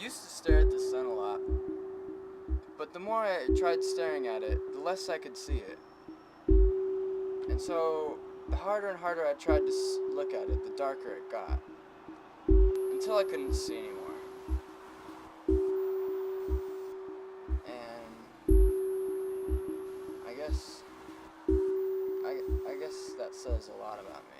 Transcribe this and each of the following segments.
used to stare at the sun a lot, but the more I tried staring at it, the less I could see it. And so, the harder and harder I tried to look at it, the darker it got. Until I couldn't see anymore. And I guess, I guess that says a lot about me.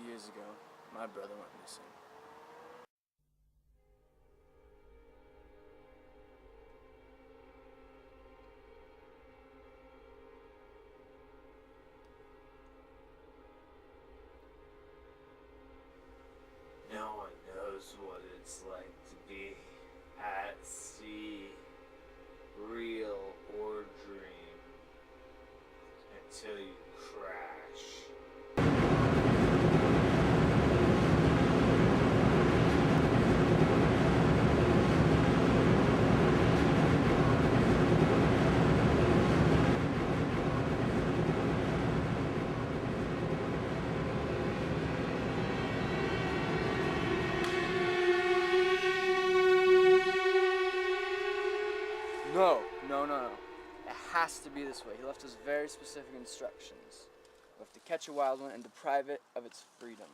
Years ago, my brother went missing. No one knows what it's like to be at sea, real or dream, until you crash. No. It has to be this way. He left us very specific instructions. We have to catch a wild one and deprive it of its freedom.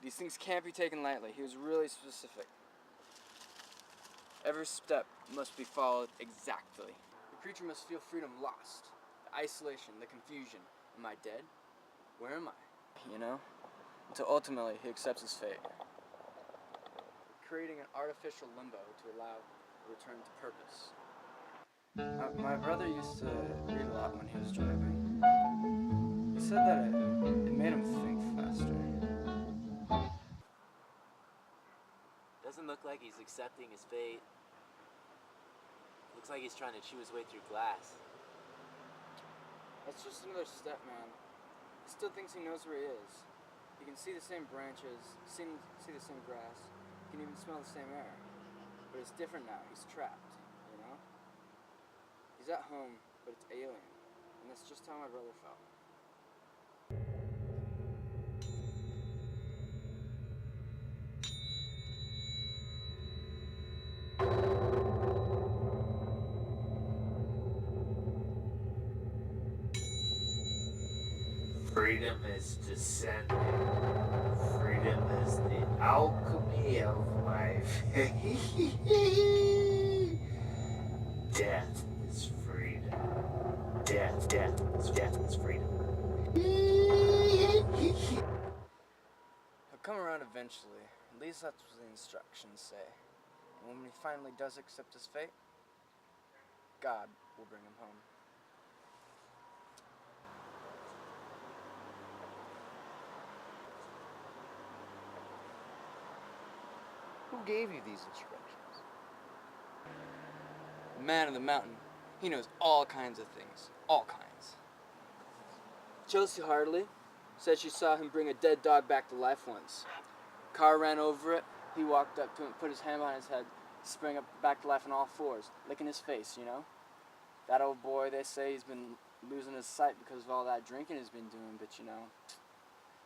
These things can't be taken lightly. He was really specific. Every step must be followed exactly. The creature must feel freedom lost, the isolation, the confusion. Am I dead? Where am I? You know? Until ultimately he accepts his fate. We're creating an artificial limbo to allow a return to purpose. My brother used to read a lot when he was driving. He said that it made him think faster. Doesn't look like he's accepting his fate. Looks like he's trying to chew his way through glass. That's just another step, man. He still thinks he knows where he is. He can see the same branches, see the same grass. He can even smell the same air. But it's different now. He's trapped, you know? He's at home, but it's alien. And that's just how my brother felt. Freedom is descending. Freedom is the alchemy of life. Death is freedom. Death is freedom. He'll come around eventually. At least that's what the instructions say. And when he finally does accept his fate, God will bring him home. Who gave you these instructions? The man of the mountain, he knows all kinds of things. All kinds. Chelsea Hartley said she saw him bring a dead dog back to life once. Car ran over it. He walked up to it, put his hand behind his head, sprang up back to life on all fours, licking his face, you know? That old boy, they say he's been losing his sight because of all that drinking he's been doing, but you know,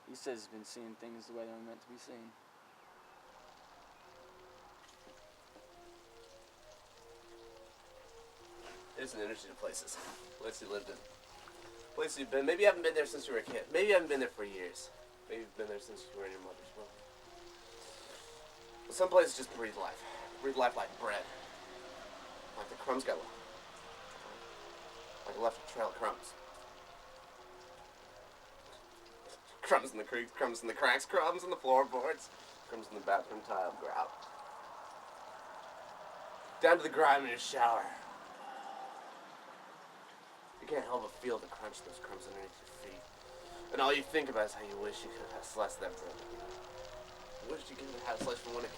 he says he's been seeing things the way they're meant to be seen. There's some interesting places you lived in. Places you've been. Maybe you haven't been there since you were a kid. Maybe you haven't been there for years. Maybe you've been there since you were in your mother's womb. But some places just breathe life. Breathe life like bread. Like the crumbs got left. Like left a trail of crumbs. Crumbs in the creeks, crumbs in the cracks, crumbs in the floorboards, crumbs in the bathroom tile grout. Down to the grime in your shower. You can't help but feel the crunch of those crumbs underneath your feet. And all you think about is how you wish you could have sliced that bread. Wish you could have had a slice from when it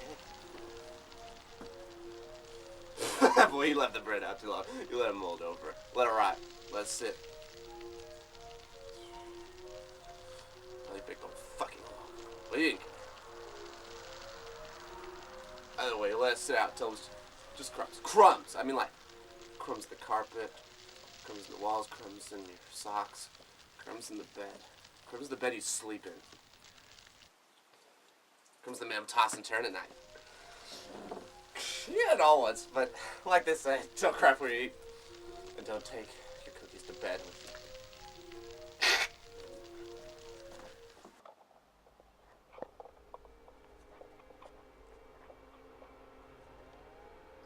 came. Boy, you left the bread out too long. You let it mold over. Let it rot. Let it sit. Really big old fucking long. But you didn't care. Either way, let it sit out until it was just crumbs. Crumbs! I mean, like, crumbs in the carpet, crumbs in the walls, crumbs in your socks, crumbs in the bed, crumbs in the bed you sleep in, crumbs in the man toss and turn at night. Yeah, it all once, but like they say, don't crap where you eat, and don't take your cookies to bed with you.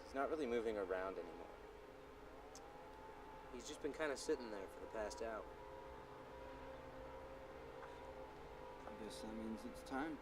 He's not really moving around anymore. He's just been kind of sitting there for the past hour. I guess that means it's time.